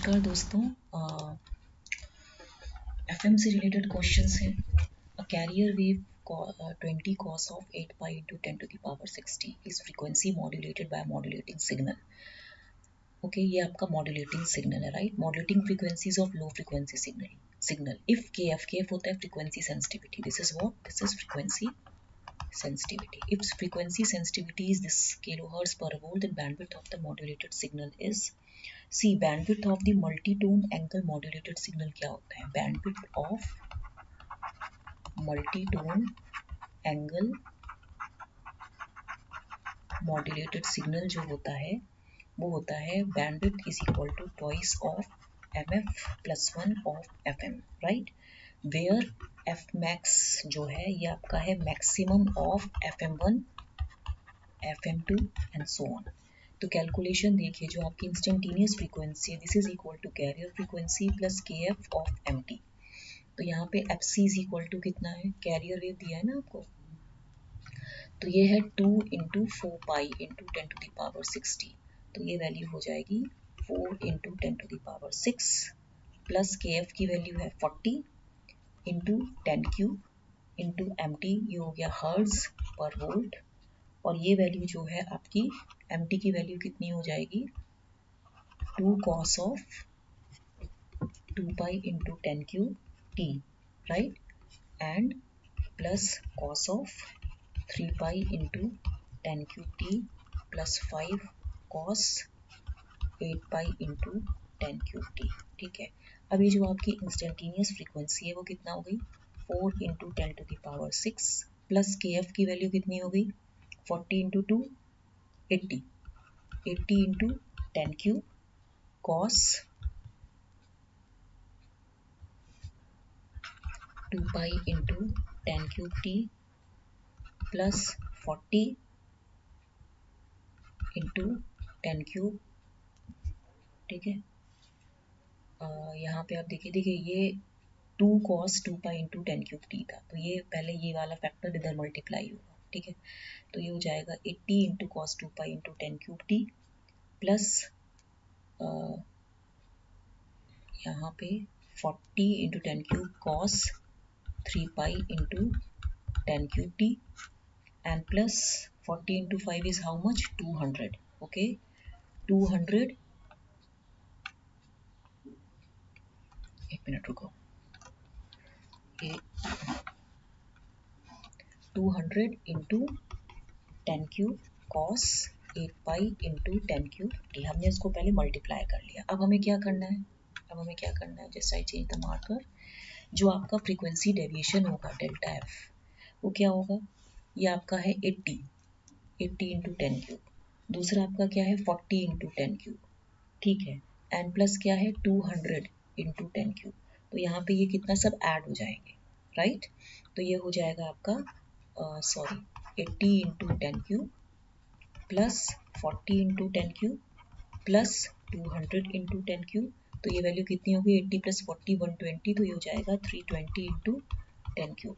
नमस्कार दोस्तों, एफएम से रिलेटेड क्वेश्चंस हैं। अ carrier wave 20 cos of 8 pi into 10 to the power 60 is frequency modulated by a modulating signal. Okay, ये आपका modulating signal है, right? Modulating frequencies of low frequency signal if के F होता है frequency sensitivity. This is frequency sensitivity. If frequency sensitivity is this kilohertz per volt, then bandwidth of the modulated signal is C. Bandwidth of the multi-tone angle modulated signal क्या होता है? Bandwidth of multi-tone angle modulated signal जो होता है वो होता है bandwidth is equal to twice of mf plus 1 of fm, right? Where f max जो है ये आपका है maximum of fm1 fm2 and so on. तो कैलकुलेशन देखिए, जो आपकी इंस्टेंटेनियस फ्रीक्वेंसी है this is equal to carrier frequency plus k f of m T. तो यहाँ पे f c is equal to कितना है? कैरियर वेव दिया है ना आपको, तो ये है 2 into 4 pi into 10 to the power 60. तो ये वैल्यू हो जाएगी 4 into 10 to the power 6 plus k f की वैल्यू है 40 into 10 cube into m t, ये हो गया हर्ट्ज पर वोल्ट. और ये वैल्यू जो है आपकी एम टी की वैल्यू कितनी हो जाएगी? 2 cos of 2 pi into 10 cube T, right? And plus cos of 3 pi into 10 cube t plus 5 cos 8 pi into 10 cube T. ठीक है, अब ये जो आपकी इंस्टेंटेनियस फ्रीक्वेंसी है वो कितना हो गई? 4 into 10 to the power 6 plus k f की वैल्यू कितनी हो गई? 40 into 2 80 into 10 cube cos 2 pi into 10 cube t plus 40 into 10 cube. ठीक है, यहाँ पे आप देखिए ये 2 cos 2 pi into 10 cube T था, तो ये पहले ये वाला फैक्टर इधर मल्टीप्लाई होगा. ठीक है, तो ये हो जाएगा 80 into cos 2 pi into 10 cube t plus यहाँ पे 40 into 10 cube cos 3 pi into 10 cube T and plus 40 into 5 is how much? 200. Okay, 200. एक मिनट रुको, ये 200 into 10 क्यूब cos 8 पाई into 10 क्यूब टी. हमने इसको पहले मल्टीप्लाई कर लिया. अब हमें क्या करना है? Just I change the marker. जो आपका फ्रीक्वेंसी डेविएशन होगा डेल्टा एफ, वो क्या होगा? ये आपका है 80 इंटू 10 क्यूब. दूसरा आपका क्या है? 40 इंटू 10 क्यूब. ठीक है, एंड प्लस क्या है? 200 इंटू 10 क्यूब. तो यहाँ पे ये कितना सब ऐड हो जाएंगे, राइट? तो ये हो जाएगा आपका 80 into 10 cube plus 40 into 10 cube plus 200 into 10 cube. तो ये वैल्यू कितनी होगी? 80 प्लस 40 120, तो ये हो जाएगा 320 इंटू 10 क्यूब.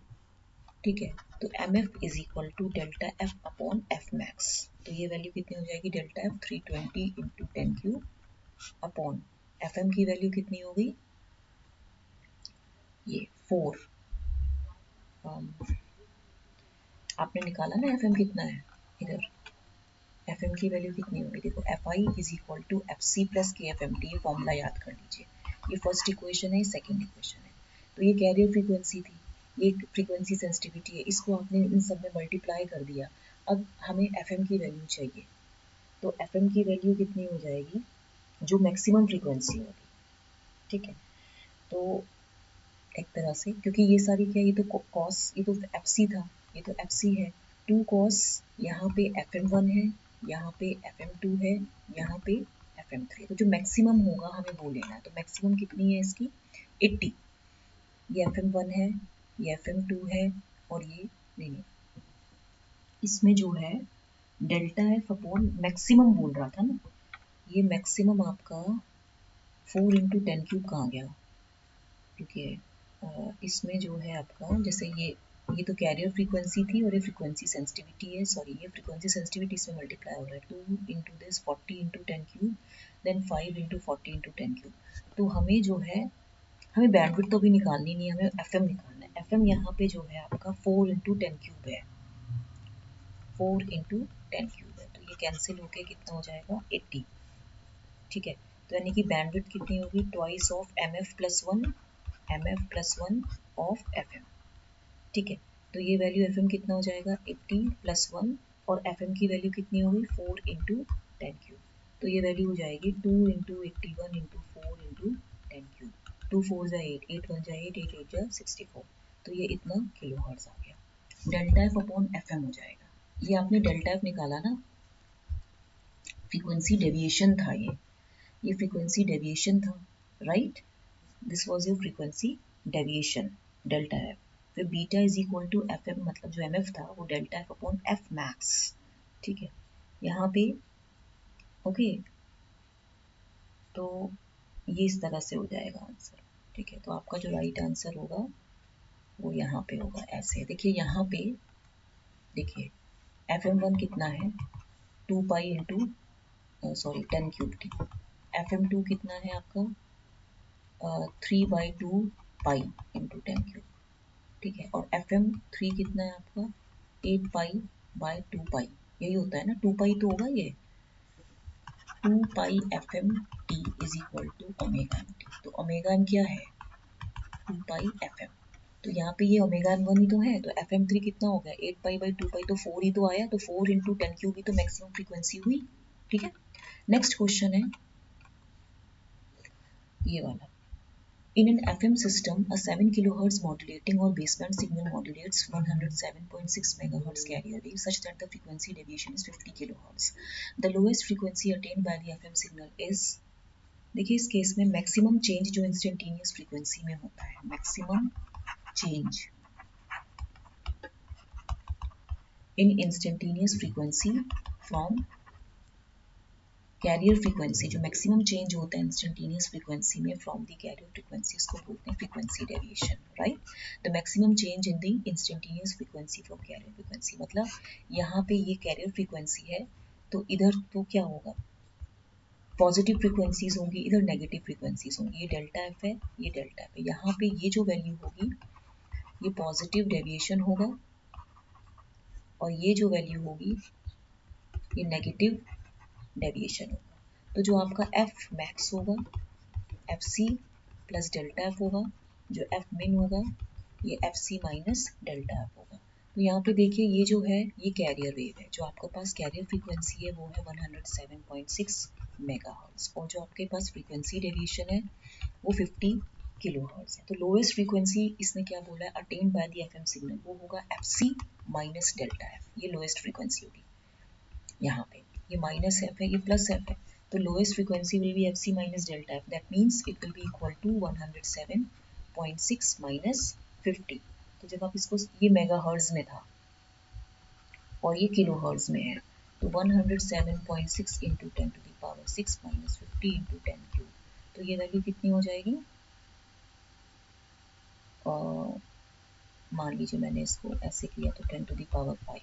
ठीक है, तो m f is equal to delta F upon F max. तो ये वैल्यू कितनी हो जाएगी? Delta f 320 into 10 cube upon f m की वैल्यू कितनी होगी? ये 4. आपने निकाला ना एफ एम कितना है? इधर एफ एम की वैल्यू कितनी होगी? देखो, f i is equal to f c plus k f M t. ये फॉर्मूला याद कर लीजिए. ये फर्स्ट इक्वेशन है, सेकेंड इक्वेशन है. तो ये कैरियर फ्रीक्वेंसी थी, ये फ्रीक्वेंसी सेंसिटिविटी है, इसको आपने इन सब में मल्टीप्लाई कर दिया. अब हमें एफ एम की वैल्यू चाहिए, तो एफ एम की वैल्यू कितनी हो जाएगी? जो मैक्सिमम फ्रीक्वेंसी होगी. ठीक है, तो एक तरह से, क्योंकि ये सारी क्या, ये तो कॉस, ये तो एफ सी था, ये तो एफ सी है. 2 कॉस, यहाँ पे एफ एम वन है, यहाँ पे एफ एम टू है, यहाँ पे एफ एम थ्री. तो जो मैक्सिमम होगा हमें वो लेना है. तो मैक्सिमम कितनी है इसकी? 80. ये एफ एम वन है, ये एफ एम टू है, और ये नहीं, इसमें जो है डेल्टा एफ अपॉन मैक्सिमम बोल रहा था ना, ये मैक्सिमम आपका 4 इंटू 10 क्यूब कहाँ गया? क्योंकि इसमें जो है आपका, जैसे ये ये तो कैरियर फ्रीक्वेंसी थी और ये फ्रीक्वेंसी सेंसिटिविटी है, सॉरी ये फ्रीक्वेंसी सेंसिटिविटी इसमें मल्टीप्लाई हो रहा है, 2 into this 40 into 10 cube then 5 into 40 into 10 cube. तो हमें जो है हमें बैंडविड्थ तो भी निकालनी नहीं है, हमें एफएम निकालना है। एफएम यहाँ पे जो है आपका 4 इंटू 10 क्यूब है, 4 इंटू 10 क्यूब है, तो ये कैंसिल होके कितना हो जाएगा 80। ठीक है, तो यानी कि बैंडविड्थ कितनी होगी, twice of m f plus one of f m. ठीक है, तो ये वैल्यू एफ एम कितना हो जाएगा 80 प्लस 1 और एफ एम की वैल्यू कितनी होगी 4 इंटू 10 क्यूब। तो ये वैल्यू हो जाएगी 2 इंटू 81 इंटू 4 इंटू 10 क्यूब। 2 4 जा 8, 8 1 जा 8, 8 8 जा 64। तो ये इतना किलो हर्ट्ज आ गया। Delta F upon f m हो जाएगा। ये आपने डेल्टा एफ निकाला ना, फ्रीक्वेंसी डेविएशन था ये फ्रीक्वेंसी डेविएशन था, right. This was your frequency deviation, delta F. फिर beta is equal to F M, मतलब जो एम एफ था वो delta F upon F max. ठीक है, यहाँ पे ओके, तो ये इस तरह से हो जाएगा आंसर। ठीक है, तो आपका जो राइट आंसर होगा वो यहाँ पे होगा ऐसे। देखिए यहाँ पे देखिए एफ एम वन कितना है 2 pi into sorry 10 cube t. F m two कितना है आपका 3/2 पाई इंटू 10 क्यूब। ठीक है, और एफ एम थ्री कितना है आपका 8 पाई बाय 2 पाई, यही होता है ना, 2 पाई तो होगा ये, 2 pi F M T is equal to omega M T. तो ओमेगा एम क्या है 2 पाई एफ एम, तो यहाँ पे ये ओमेगा एम वन ही तो है, तो एफ एम थ्री कितना हो गया 8 पाई बाई 2 पाई, तो 4 ही तो आया, तो 4 इंटू 10 क्यूब भी तो मैक्सिमम फ्रीक्वेंसी हुई। ठीक है, नेक्स्ट क्वेश्चन है ये वाला। In an FM system, a 7 kHz modulating or baseband signal modulates 107.6 MHz carrier wave such that the frequency deviation is 50 kHz. The lowest frequency attained by the FM signal is, देखिए इस case में maximum change जो instantaneous frequency में होता है, maximum change in instantaneous frequency from carrier frequency, जो maximum change होता है इंस्टेंटेनियस फ्रीक्वेंसी में फ्रॉम द कैरियर फ्रीक्वेंसी, उसको बोलते हैं frequency deviation, right. The maximum change in the instantaneous frequency from carrier frequency, मतलब यहाँ पे ये कैरियर फ्रीक्वेंसी है तो इधर तो क्या होगा, पॉजिटिव फ्रीक्वेंसीज होंगी, इधर नेगेटिव फ्रीक्वेंसीज होंगी। ये डेल्टा एफ है, ये डेल्टा एफ है, यहाँ पे ये जो वैल्यू होगी ये पॉजिटिव डेविएशन होगा और ये जो वैल्यू होगी ये नेगेटिव डेविएशन होगा। तो जो आपका एफ मैक्स होगा f c plus delta f होगा, जो एफ मिन होगा ये f c minus delta f होगा। तो यहाँ पे देखिए ये जो है ये कैरियर वेव है, जो आपके पास कैरियर फ्रीक्वेंसी है वो है 107.6 मेगाहर्ट्ज और जो आपके पास फ्रीक्वेंसी डेविएशन है वो 50 किलोहर्ट्ज है। तो लोएस्ट फ्रीक्वेंसी इसने क्या बोला है attend by the FM signal, वो होगा f c minus delta f, ये लोएस्ट फ्रीक्वेंसी होगी। यहाँ पे ये माइनस एफ है, ये प्लस एफ है, तो lowest frequency will be f c minus delta f, that means it will be equal to 107.6 minus 50। तो जब आप इसको, ये मेगा हर्ट्ज में था और ये किलो हर्ट्ज में है, तो 107.6 into 10 to the power 6 minus 50 into 10 cube, तो ये वैल्यू कितनी हो जाएगी, और मान लीजिए मैंने इसको ऐसे किया तो 10 to the power 5,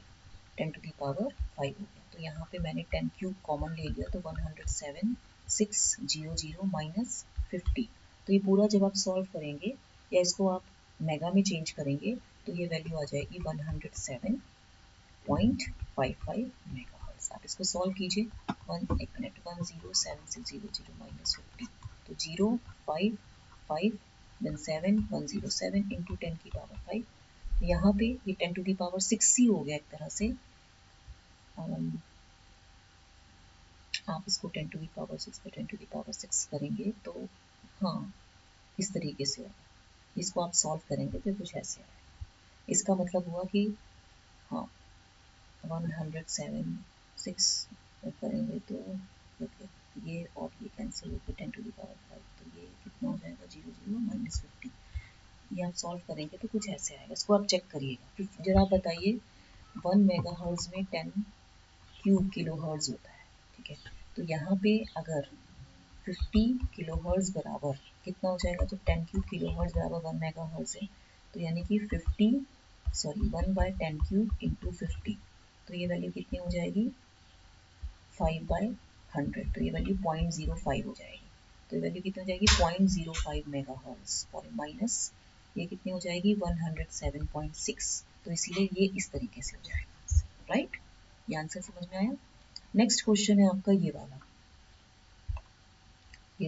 10 to the power 5 हो गया, तो यहाँ पे मैंने 10 क्यूब कॉमन ले लिया तो 107,600 माइनस 50। तो ये पूरा जब आप सॉल्व करेंगे या इसको आप मेगा में चेंज करेंगे तो ये वैल्यू आ जाएगी 107.55 मेगाहर्ट्ज। आप इसको सॉल्व कीजिए, 107,600 माइनस 50, तो 0 5 5 then 7 107 into 10 की पावर 5, यहाँ पे ये 10 टू दी पावर 6 ही हो गया एक तरह से। आप इसको 10 टू दी पावर 6 पे 10 टू दी पावर 6 करेंगे तो हाँ इस तरीके से होगा, इसको आप सॉल्व करेंगे तो कुछ ऐसे आएगा। इसका मतलब हुआ कि हाँ 107.6 करेंगे तो ये और ये कैंसिल होकर 10 टू दी पावर 5, तो ये कितना हो जाएगा 0 माइनस 50। ये आप सॉल्व करेंगे तो कुछ ऐसे आएगा, इसको आप चेक करिएगा। फिर जरा आप बताइए 1 मेगाहर्ट्ज में 10 क्यूब किलोहर्ट्ज होता है, ठीक है, तो यहाँ पे अगर 50 किलोहर्ट्ज बराबर कितना हो जाएगा, तो 10 क्यूब किलोहर्ट्ज बराबर 1 मेगाहर्ट्ज है, तो यानी कि 50 सॉरी 1/10³ इंटू 50, तो ये वैल्यू कितनी हो जाएगी 5/100, तो ये वैल्यू 0.05 हो जाएगी। तो ये वैल्यू कितनी हो जाएगी 0.05 मेगाहर्ट्ज और माइनस ये कितनी हो जाएगी 107.6, तो इसीलिए ये इस तरीके से हो जाएगा, राइट। ये आंसर समझ में आया। नेक्स्ट क्वेश्चन है आपका ये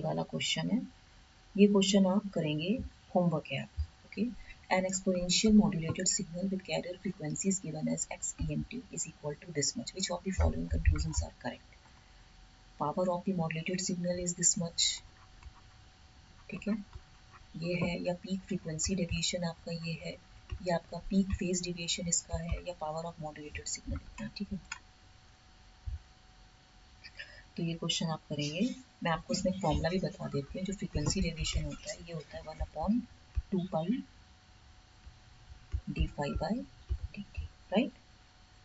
वाला क्वेश्चन है। ये क्वेश्चन आप करेंगे, होमवर्क है आपका, okay. An exponential modulated signal with carrier frequency is given as xEmt is equal to this much. Which of the following conclusions are correct? Power of the modulated signal is this much, ठीक है, ये है, या peak frequency deviation आपका ये है, या आपका पीक फेज डेविएशन इसका है, या पावर ऑफ मॉड्यूलेटेड सिग्नल इतना, ठीक है। तो ये क्वेश्चन आप करेंगे। मैं आपको इसमें फॉर्मूला भी बता देती हूँ। जो फ्रीक्वेंसी डेविएशन होता है ये होता है 1/2π d5/dt, राइट।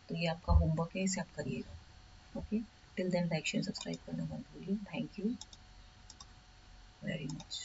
तो ये आपका होमवर्क है, इसे आप करिएगा, okay. Till then like share subscribe करना मत भूलिए। Thank you very much.